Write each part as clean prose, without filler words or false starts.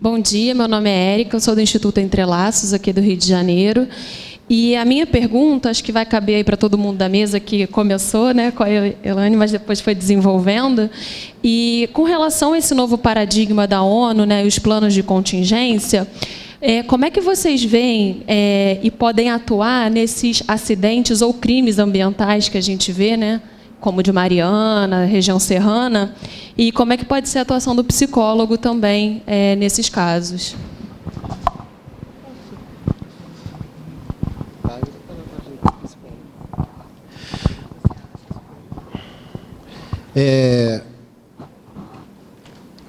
Bom dia, meu nome é Érica, eu sou do Instituto Entrelaços, aqui do Rio de Janeiro. E a minha pergunta, acho que vai caber aí para todo mundo da mesa, que começou, né, com a Elaine, mas depois foi desenvolvendo. E com relação a esse novo paradigma da ONU, né, os planos de contingência, como é que vocês veem e podem atuar nesses acidentes ou crimes ambientais que a gente vê, né, como de Mariana, região serrana, e como é que pode ser a atuação do psicólogo também nesses casos?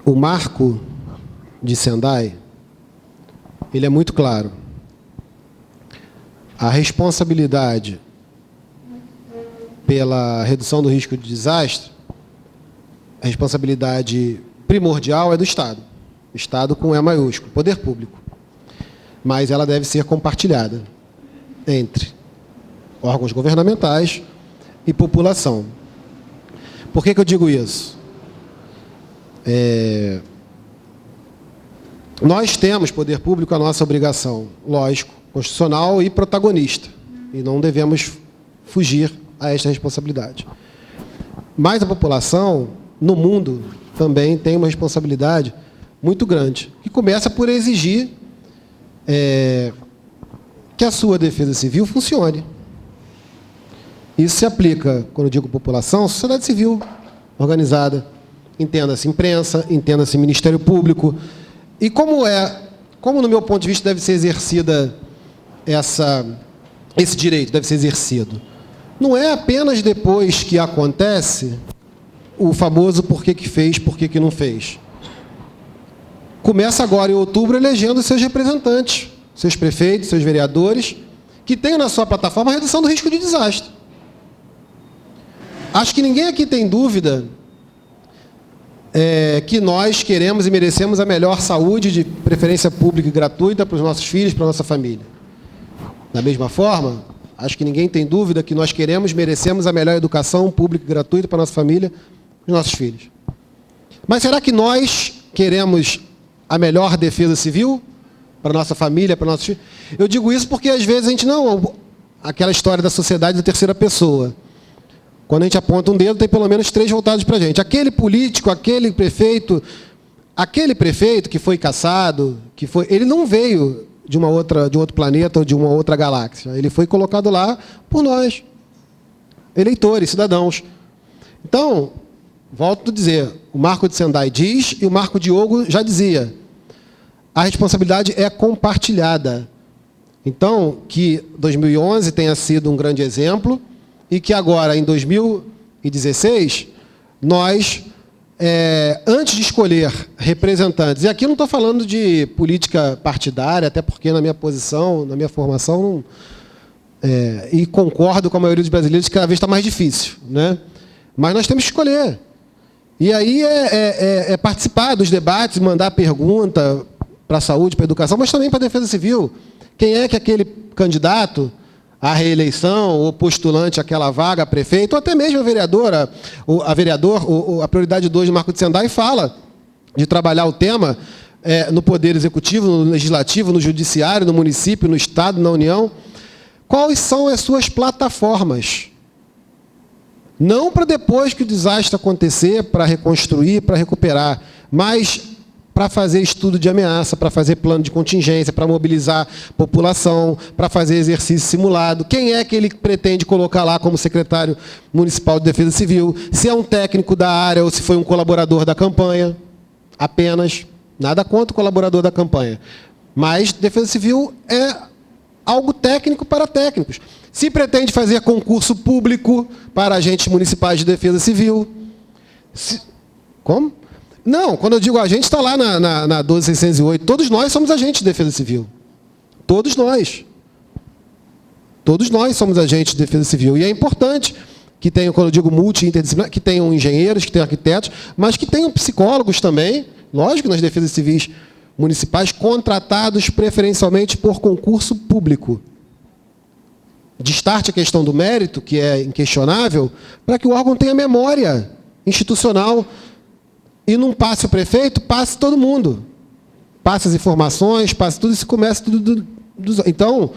O marco de Sendai, ele é muito claro. A responsabilidade pela redução do risco de desastre, a responsabilidade primordial é do Estado. Estado com E maiúsculo, poder público. Mas ela deve ser compartilhada entre órgãos governamentais e população. Por que eu digo isso? Nós temos, poder público, a nossa obrigação, lógico, constitucional e protagonista. E não devemos fugir a esta responsabilidade. Mas a população, no mundo, também tem uma responsabilidade muito grande, que começa por exigir que a sua defesa civil funcione. Isso se aplica, quando eu digo população, sociedade civil organizada, entenda-se imprensa, entenda-se Ministério Público. E como no meu ponto de vista deve ser exercida esse direito, deve ser exercido? Não é apenas depois que acontece o famoso por que fez, por que não fez. Começa agora, em outubro, elegendo seus representantes, seus prefeitos, seus vereadores, que tenham na sua plataforma a redução do risco de desastre. Acho que ninguém aqui tem dúvida que nós queremos e merecemos a melhor saúde, de preferência pública e gratuita, para os nossos filhos, para a nossa família. Da mesma forma, acho que ninguém tem dúvida que nós queremos, merecemos a melhor educação pública e gratuita para a nossa família e nossos filhos. Mas será que nós queremos a melhor defesa civil para a nossa família, para nossos filhos? Eu digo isso porque, às vezes, a gente não... Aquela história da sociedade da terceira pessoa. Quando a gente aponta um dedo, tem pelo menos 3 voltados para a gente. Aquele político, aquele prefeito que foi caçado, ele não veio de outro planeta ou de uma outra galáxia. Ele foi colocado lá por nós, eleitores, cidadãos. Então, volto a dizer, o Marco de Sendai diz, e o Marco Diogo já dizia, a responsabilidade é compartilhada. Então, que 2011 tenha sido um grande exemplo, e que agora, em 2016, nós, antes de escolher representantes, e aqui não estou falando de política partidária, até porque na minha posição, na minha formação, e concordo com a maioria dos brasileiros que cada vez está mais difícil, né? Mas nós temos que escolher. E aí participar dos debates, mandar pergunta para a saúde, para a educação, mas também para a defesa civil. Quem é que aquele candidato à reeleição, ou postulante àquela vaga, prefeito, ou até mesmo a vereadora, a prioridade 2 do Marco de Sendai fala de trabalhar o tema no Poder Executivo, no Legislativo, no Judiciário, no município, no Estado, na União. Quais são as suas plataformas? Não para depois que o desastre acontecer, para reconstruir, para recuperar, mas para fazer estudo de ameaça, para fazer plano de contingência, para mobilizar população, para fazer exercício simulado. Quem é que ele pretende colocar lá como secretário municipal de defesa civil? Se é um técnico da área ou se foi um colaborador da campanha, apenas. Nada contra o colaborador da campanha. Mas defesa civil é algo técnico para técnicos. Se pretende fazer concurso público para agentes municipais de defesa civil... Como? Não, quando eu digo agente, está lá na 12608. Todos nós somos agentes de defesa civil. Todos nós. Todos nós somos agentes de defesa civil. E é importante que tenham, quando eu digo multi-interdisciplinar, que tenham engenheiros, que tenham arquitetos, mas que tenham psicólogos também, lógico, nas defesas civis municipais, contratados preferencialmente por concurso público. Destarte a questão do mérito, que é inquestionável, para que o órgão tenha memória institucional. E não passe o prefeito, passe todo mundo. passe as informações, passe tudo, isso começa tudo... Então,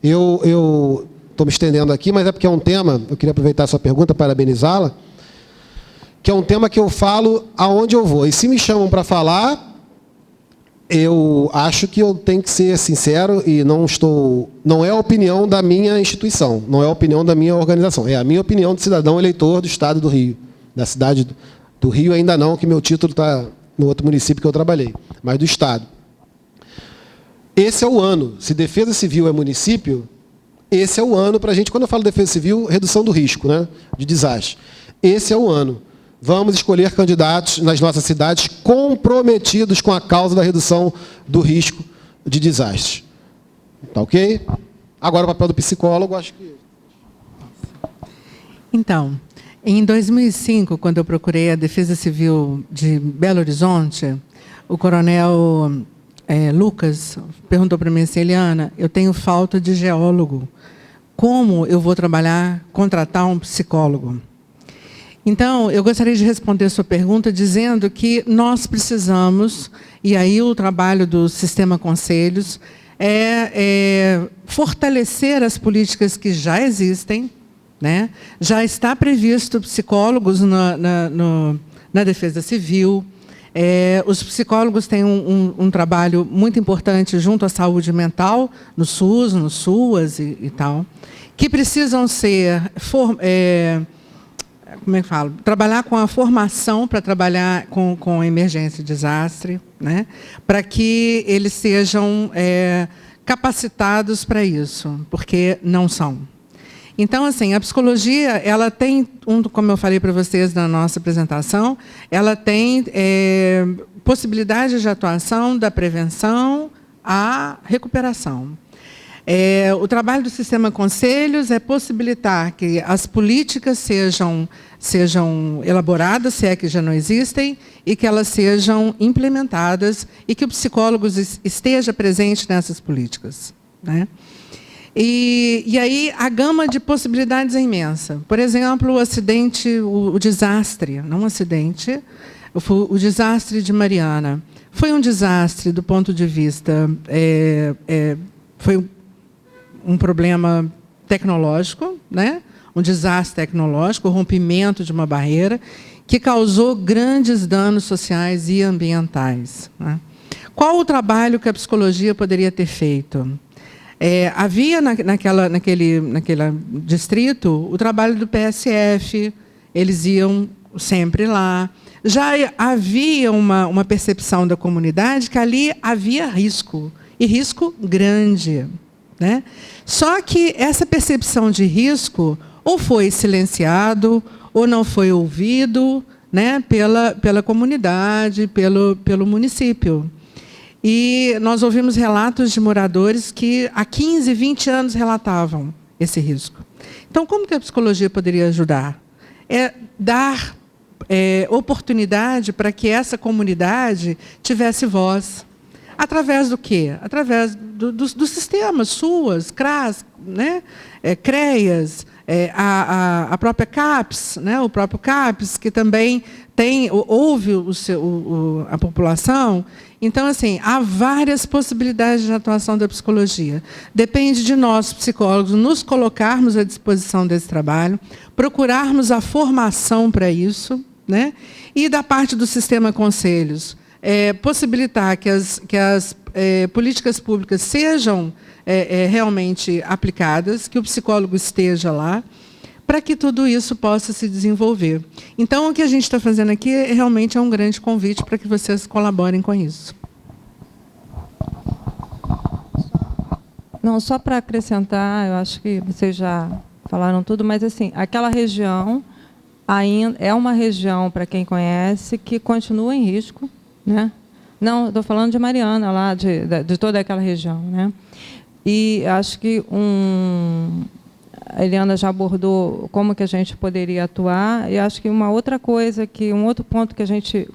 eu estou me estendendo aqui, mas é porque é um tema, eu queria aproveitar a sua pergunta, parabenizá-la, que é um tema que eu falo aonde eu vou. E se me chamam para falar, eu acho que eu tenho que ser sincero e não é a opinião da minha instituição, não é a opinião da minha organização, é a minha opinião de cidadão eleitor do Estado do Rio, da cidade do Rio ainda não, que meu título está no outro município que eu trabalhei, mas do Estado. Esse é o ano. Se defesa civil é município, esse é o ano para a gente, quando eu falo defesa civil, redução do risco, né, de desastre. Esse é o ano. Vamos escolher candidatos nas nossas cidades comprometidos com a causa da redução do risco de desastre. Tá ok? Agora o papel do psicólogo, acho que... Então, em 2005, quando eu procurei a Defesa Civil de Belo Horizonte, o coronel Lucas perguntou para mim assim, Eliana, eu tenho falta de geólogo. Como eu vou contratar um psicólogo? Então, eu gostaria de responder a sua pergunta dizendo que nós precisamos, e aí o trabalho do Sistema Conselhos é fortalecer as políticas que já existem, né? Já está previsto psicólogos na Defesa Civil. Os psicólogos têm um trabalho muito importante junto à saúde mental, no SUS, no SUAS e tal, que precisam ser... como é que falo? Trabalhar com a formação para trabalhar com emergência e desastre, né? Para que eles sejam capacitados para isso, porque não são. Então, assim, a psicologia, ela tem, como eu falei para vocês na nossa apresentação, ela tem possibilidade de atuação da prevenção à recuperação. O trabalho do Sistema Conselhos é possibilitar que as políticas sejam elaboradas, se é que já não existem, e que elas sejam implementadas e que o psicólogo esteja presente nessas políticas, né? E aí a gama de possibilidades é imensa. Por exemplo, o acidente, o desastre, não um acidente, o desastre de Mariana. Foi um desastre do ponto de vista... foi um problema tecnológico, né? Um desastre tecnológico, o rompimento de uma barreira, que causou grandes danos sociais e ambientais, né? Qual o trabalho que a psicologia poderia ter feito? Havia naquele distrito o trabalho do PSF, eles iam sempre lá. Já havia uma percepção da comunidade que ali havia risco, e risco grande, né? Só que essa percepção de risco ou foi silenciado, ou não foi ouvido, né, pela comunidade, pelo município. E nós ouvimos relatos de moradores que há 15, 20 anos relatavam esse risco. Então, como que a psicologia poderia ajudar? Dar oportunidade para que essa comunidade tivesse voz. Através do quê? Através do sistema, SUAS, CRAS, né? CREAS, a própria CAPES, né? O próprio CAPES, que também ouve a população. Então, assim, há várias possibilidades de atuação da psicologia. Depende de nós, psicólogos, nos colocarmos à disposição desse trabalho, procurarmos a formação para isso, né? E da parte do Sistema Conselhos, possibilitar que as políticas públicas sejam realmente aplicadas, que o psicólogo esteja lá, para que tudo isso possa se desenvolver. Então, o que a gente está fazendo aqui realmente é um grande convite para que vocês colaborem com isso. Não, só para acrescentar, eu acho que vocês já falaram tudo, mas assim, aquela região ainda é uma região, para quem conhece, que continua em risco, né? Não, estou falando de Mariana, lá de toda aquela região, né? E acho que a Eliana já abordou como que a gente poderia atuar, e acho que uma outra coisa, um outro ponto que a gente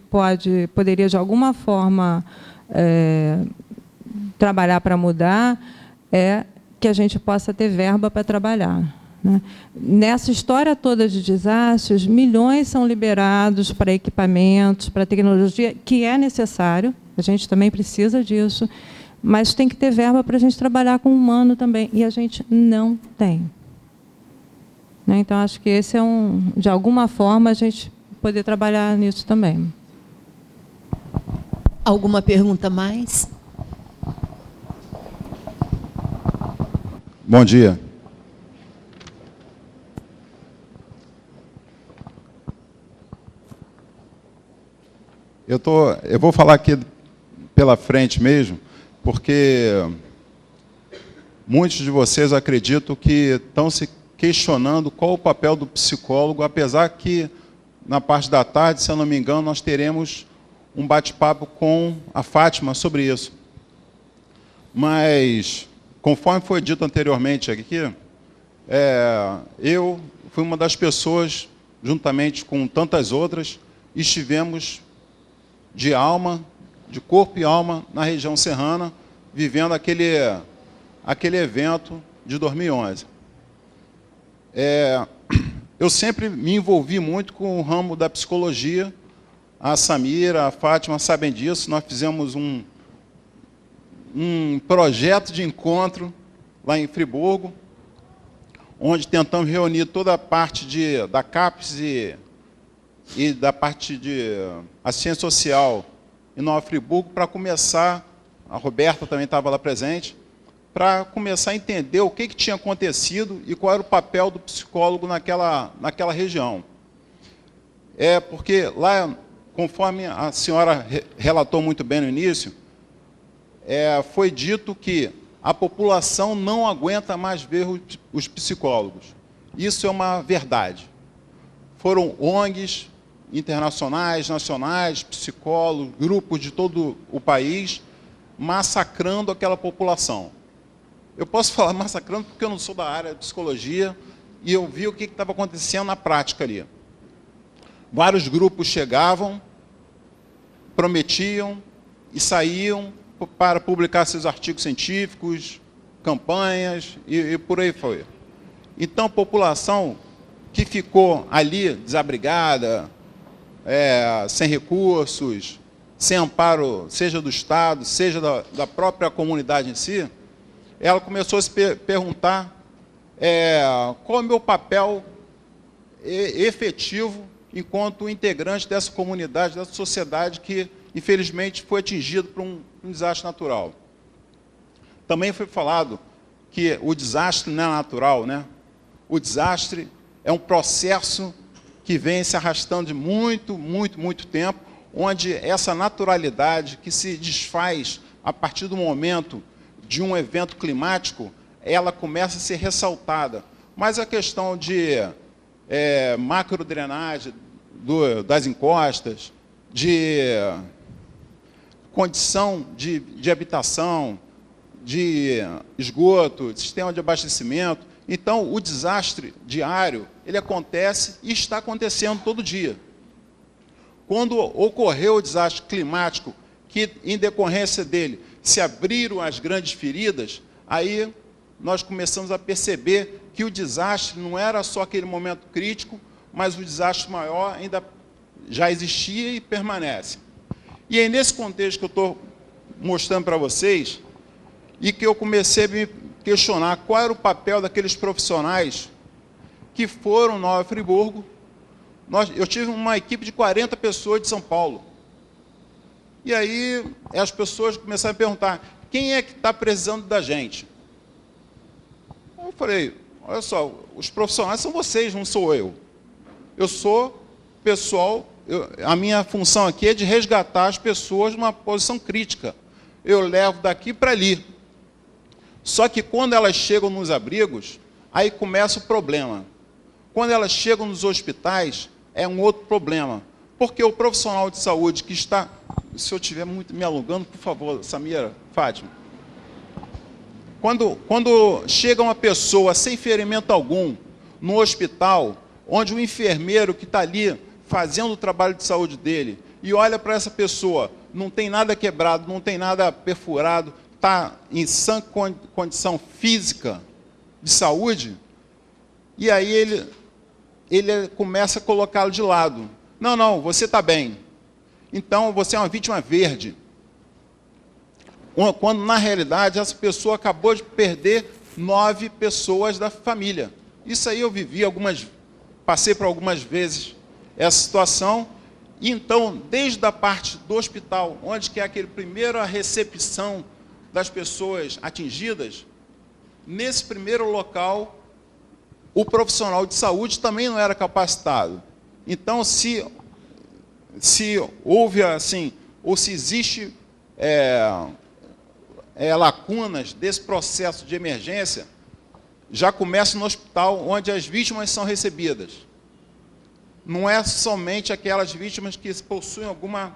poderia, de alguma forma, trabalhar para mudar, é que a gente possa ter verba para trabalhar, né? Nessa história toda de desastres, milhões são liberados para equipamentos, para tecnologia, que é necessário, A gente também precisa disso, mas tem que ter verba para a gente trabalhar com o humano também, e a gente não tem. Né? Então, acho que esse é de alguma forma, a gente poder trabalhar nisso também. Alguma pergunta mais? Bom dia. Eu vou falar aqui pela frente mesmo, porque muitos de vocês, acredito, que estão se questionando qual o papel do psicólogo, apesar que, na parte da tarde, se eu não me engano, nós teremos um bate-papo com a Fátima sobre isso. Mas, conforme foi dito anteriormente aqui, eu fui uma das pessoas, juntamente com tantas outras, estivemos de corpo e alma, na região serrana, vivendo aquele evento de 2011. Eu sempre me envolvi muito com o ramo da psicologia. A Samira, a Fátima sabem disso. Nós fizemos um projeto de encontro lá em Friburgo, onde tentamos reunir toda a parte da CAPES e da parte de assistência social em Nova Friburgo, para começar, a Roberta também estava lá presente, para começar a entender o que tinha acontecido e qual era o papel do psicólogo naquela região. Porque lá, conforme a senhora relatou muito bem no início, foi dito que a população não aguenta mais ver os psicólogos. Isso é uma verdade. Foram ONGs internacionais, nacionais, psicólogos, grupos de todo o país, massacrando aquela população. Eu posso falar massacrando porque eu não sou da área de psicologia e eu vi o que estava acontecendo na prática ali. Vários grupos chegavam, prometiam e saíam para publicar seus artigos científicos, campanhas e por aí foi. Então, a população que ficou ali desabrigada, sem recursos, sem amparo, seja do Estado, seja da própria comunidade em si, ela começou a se perguntar qual é o meu papel efetivo enquanto integrante dessa comunidade, dessa sociedade que, infelizmente, foi atingida por um desastre natural. Também foi falado que o desastre não é natural, né? O desastre é um processo que vem se arrastando de muito, muito, muito tempo, onde essa naturalidade que se desfaz a partir do momento de um evento climático, ela começa a ser ressaltada. Mas a questão de macrodrenagem das encostas, de condição de habitação, de esgoto, de sistema de abastecimento. Então, o desastre diário, ele acontece e está acontecendo todo dia. Quando ocorreu o desastre climático, que, em decorrência dele, se abriram as grandes feridas, aí nós começamos a perceber que o desastre não era só aquele momento crítico, mas o desastre maior ainda já existia e permanece. E é nesse contexto que eu estou mostrando para vocês, e que eu comecei a me questionar qual era o papel daqueles profissionais que foram em Nova Friburgo. Eu tive uma equipe de 40 pessoas de São Paulo. E aí as pessoas começaram a perguntar, quem é que está precisando da gente? Eu falei, olha só, os profissionais são vocês, não sou eu. Eu sou pessoal, a minha função aqui é de resgatar as pessoas numa posição crítica. Eu levo daqui para ali. Só que quando elas chegam nos abrigos, aí começa o problema. Quando elas chegam nos hospitais, é um outro problema. Porque o profissional de saúde que está... Se eu estiver muito me alongando, por favor, Samira, Fátima. Quando chega uma pessoa sem ferimento algum no hospital, onde o enfermeiro que está ali fazendo o trabalho de saúde dele, e olha para essa pessoa, não tem nada quebrado, não tem nada perfurado, está em sã condição física de saúde, e aí ele começa a colocá-lo de lado. Não, você está bem. Então, você é uma vítima verde. quando na realidade essa pessoa acabou de perder 9 pessoas da família. Isso aí eu vivi passei por algumas vezes essa situação. E então, desde a parte do hospital, onde que é aquele primeiro a recepção das pessoas atingidas, nesse primeiro local, o profissional de saúde também não era capacitado. Então, se houve assim, ou se existe lacunas desse processo de emergência, já começa no hospital onde as vítimas são recebidas. Não é somente aquelas vítimas que possuem alguma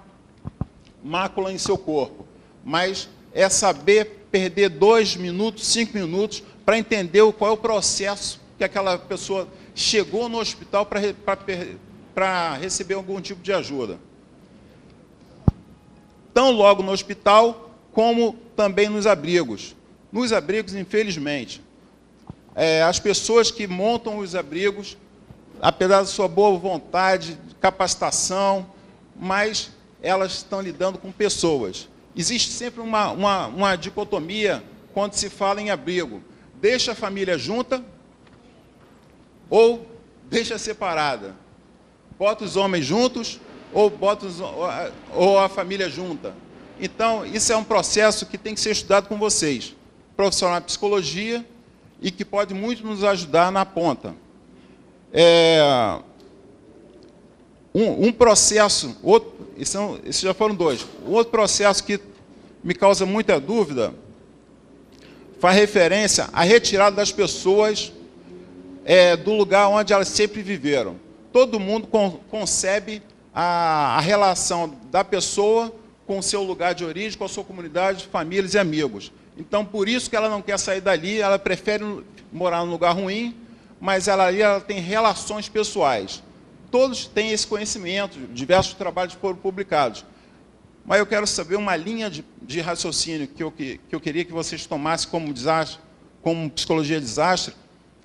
mácula em seu corpo, mas é saber perder 2 minutos, 5 minutos, para entender qual é o processo que aquela pessoa chegou no hospital para receber algum tipo de ajuda. Tão logo no hospital, como também nos abrigos. Nos abrigos, infelizmente, as pessoas que montam os abrigos, apesar da sua boa vontade, capacitação, mas elas estão lidando com pessoas. Existe sempre uma dicotomia quando se fala em abrigo. Deixa a família junta ou deixa separada. Bota os homens juntos ou a família junta. Então, isso é um processo que tem que ser estudado com vocês, profissional de psicologia, e que pode muito nos ajudar na ponta. Um processo, esses já foram 2. Um outro processo que me causa muita dúvida faz referência à retirada das pessoas do lugar onde elas sempre viveram. Todo mundo concebe a relação da pessoa com o seu lugar de origem, com a sua comunidade, famílias e amigos. Então, por isso que ela não quer sair dali, ela prefere morar num lugar ruim, mas ela tem relações pessoais. Todos têm esse conhecimento, diversos trabalhos foram publicados. Mas eu quero saber uma linha de raciocínio que eu queria que vocês tomassem como psicologia de desastre,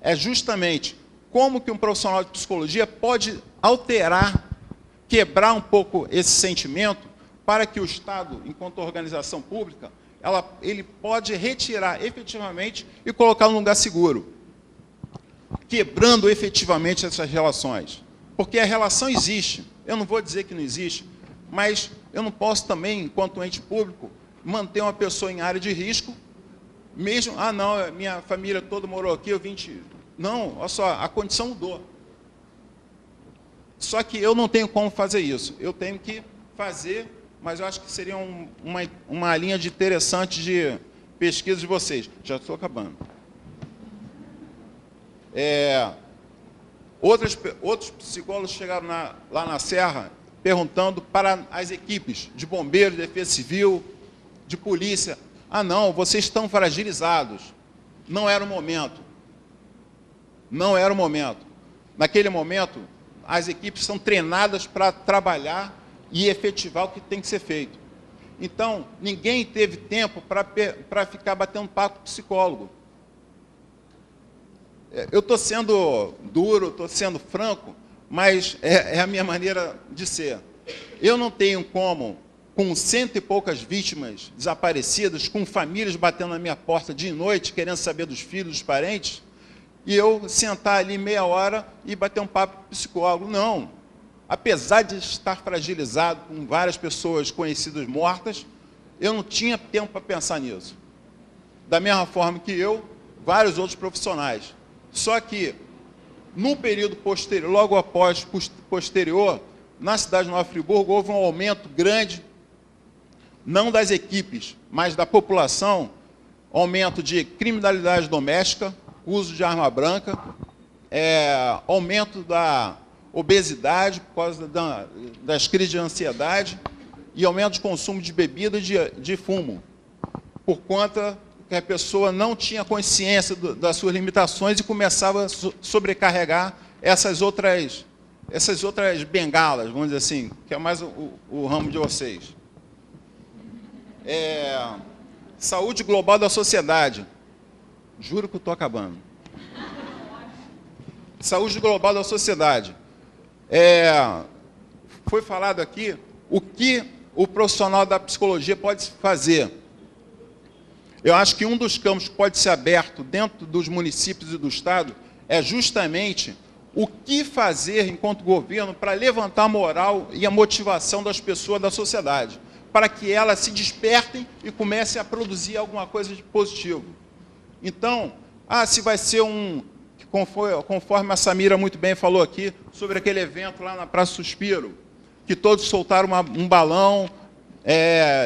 é justamente como que um profissional de psicologia pode alterar, quebrar um pouco esse sentimento, para que o Estado, enquanto organização pública, ele pode retirar efetivamente e colocar num lugar seguro, quebrando efetivamente essas relações. Porque a relação existe, eu não vou dizer que não existe, mas eu não posso também, enquanto ente público, manter uma pessoa em área de risco, mesmo, não, minha família toda morou aqui, Não, olha só, a condição mudou. Só que eu não tenho como fazer isso, eu tenho que fazer, mas eu acho que seria uma linha interessante de pesquisa de vocês. Já estou acabando. Outros psicólogos chegaram lá na Serra perguntando para as equipes de bombeiros, de defesa civil, de polícia. Não, vocês estão fragilizados. Não era o momento. Não era o momento. Naquele momento, as equipes são treinadas para trabalhar e efetivar o que tem que ser feito. Então, ninguém teve tempo para ficar batendo papo com o psicólogo. Eu estou sendo duro, estou sendo franco, mas é a minha maneira de ser. Eu não tenho como, com 100 e poucas vítimas desaparecidas, com famílias batendo na minha porta de noite, querendo saber dos filhos, dos parentes, e eu sentar ali meia hora e bater um papo com o psicólogo. Não. Apesar de estar fragilizado com várias pessoas conhecidas mortas, eu não tinha tempo para pensar nisso. Da mesma forma que vários outros profissionais. Só que, no período posterior, logo após, posterior, na cidade de Nova Friburgo, houve um aumento grande, não das equipes, mas da população, aumento de criminalidade doméstica, uso de arma branca, aumento da obesidade por causa das crises de ansiedade e aumento de consumo de bebida e de fumo, por conta que a pessoa não tinha consciência das suas limitações e começava a sobrecarregar essas outras bengalas, vamos dizer assim, que é mais o ramo de vocês. Saúde global da sociedade. Juro que eu estou acabando. Saúde global da sociedade. Foi falado aqui o que o profissional da psicologia pode fazer. Eu acho que um dos campos que pode ser aberto dentro dos municípios e do Estado é justamente o que fazer enquanto governo para levantar a moral e a motivação das pessoas da sociedade, para que elas se despertem e comecem a produzir alguma coisa de positivo. Então, se vai ser conforme a Samira muito bem falou aqui, sobre aquele evento lá na Praça Suspiro, que todos soltaram um balão,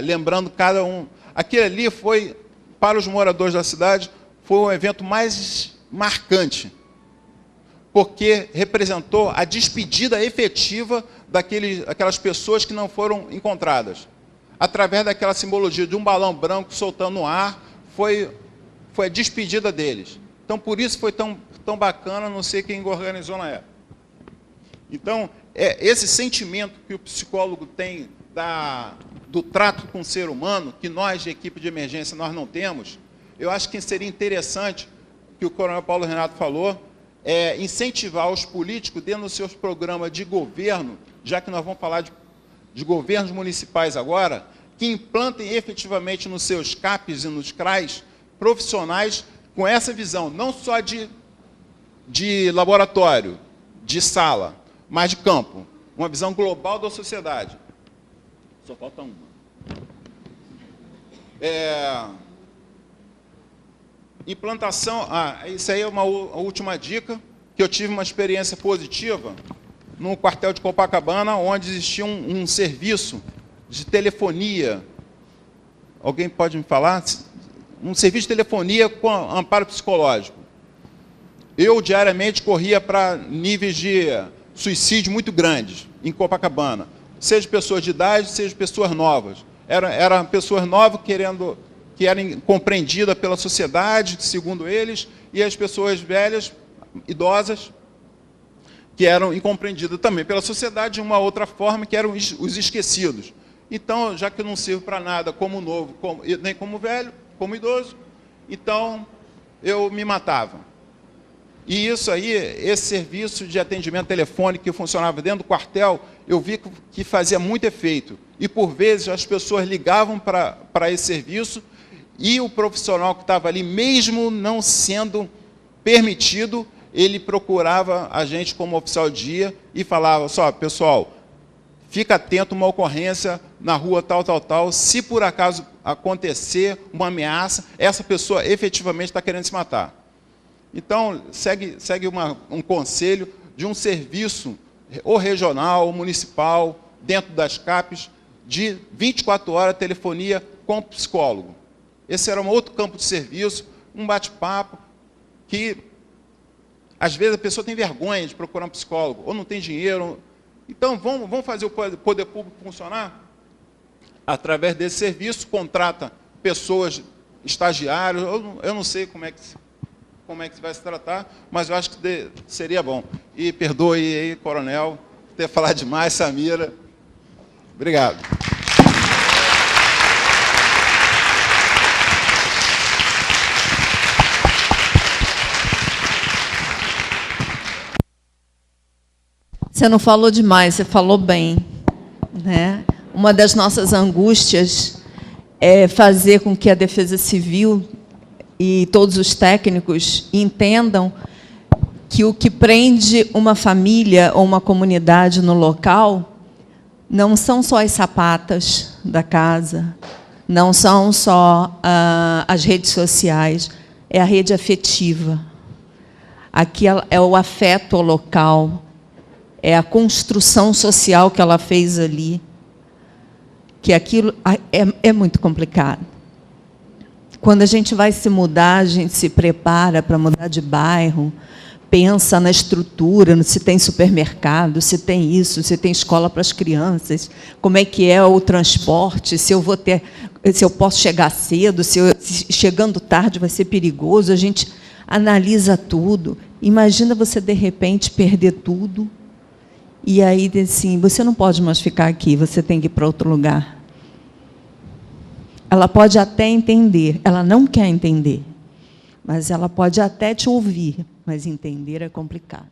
lembrando cada um. Aquele ali foi, para os moradores da cidade, foi o evento mais marcante, porque representou a despedida efetiva daquelas pessoas que não foram encontradas. Através daquela simbologia de um balão branco soltando no ar, foi a despedida deles. Então, por isso foi tão bacana, não sei quem organizou na época. Então, esse sentimento que o psicólogo tem do trato com o ser humano, que nós, de equipe de emergência, nós não temos, eu acho que seria interessante, que o coronel Paulo Renato falou, incentivar os políticos, dentro dos seus programas de governo, já que nós vamos falar de governos municipais agora, que implantem efetivamente nos seus CAPs e nos CRAs profissionais com essa visão, não só de laboratório, de sala, mas de campo, uma visão global da sociedade. Só falta uma. Implantação, isso aí é uma última dica, que eu tive uma experiência positiva no quartel de Copacabana, onde existia um serviço de telefonia. Alguém pode me falar? Um serviço de telefonia com amparo psicológico. Eu, diariamente, corria para níveis de suicídio muito grandes, em Copacabana. Seja pessoas de idade, seja pessoas novas. Eram pessoas novas que eram compreendidas pela sociedade, segundo eles, e as pessoas velhas, idosas, que eram incompreendidas também pela sociedade de uma outra forma, que eram os esquecidos. Então, já que eu não sirvo para nada como novo, nem como velho, como idoso, então eu me matava. E isso aí, esse serviço de atendimento telefônico que funcionava dentro do quartel, eu vi que fazia muito efeito. E, por vezes, as pessoas ligavam para esse serviço e o profissional que estava ali, mesmo não sendo permitido, ele procurava a gente como oficial de dia e falava, pessoal, fica atento a uma ocorrência na rua tal, se por acaso acontecer uma ameaça, essa pessoa efetivamente está querendo se matar. Então, segue um conselho de um serviço, ou regional, ou municipal, dentro das CAPs, de 24 horas telefonia com psicólogo. Esse era um outro campo de serviço, um bate-papo, que às vezes a pessoa tem vergonha de procurar um psicólogo, ou não tem dinheiro. Então, vamos fazer o poder público funcionar? Através desse serviço, contrata pessoas, estagiários, eu não sei como é que vai se tratar, mas eu acho que seria bom. E perdoe aí, coronel, ter falado demais, Samira. Obrigado. Você não falou demais, você falou bem, né? Uma das nossas angústias é fazer com que a Defesa Civil e todos os técnicos entendam que o que prende uma família ou uma comunidade no local não são só as sapatas da casa, não são só as redes sociais, é a rede afetiva. Aqui é o afeto ao local, é a construção social que ela fez ali, que aquilo é muito complicado. Quando a gente vai se mudar, a gente se prepara para mudar de bairro, pensa na estrutura, se tem supermercado, se tem isso, se tem escola para as crianças, como é que é o transporte, se eu posso chegar cedo, se chegando tarde vai ser perigoso. A gente analisa tudo. Imagina você, de repente, perder tudo. E aí, assim, você não pode mais ficar aqui, você tem que ir para outro lugar. Ela pode até entender, ela não quer entender, mas ela pode até te ouvir, mas entender é complicado.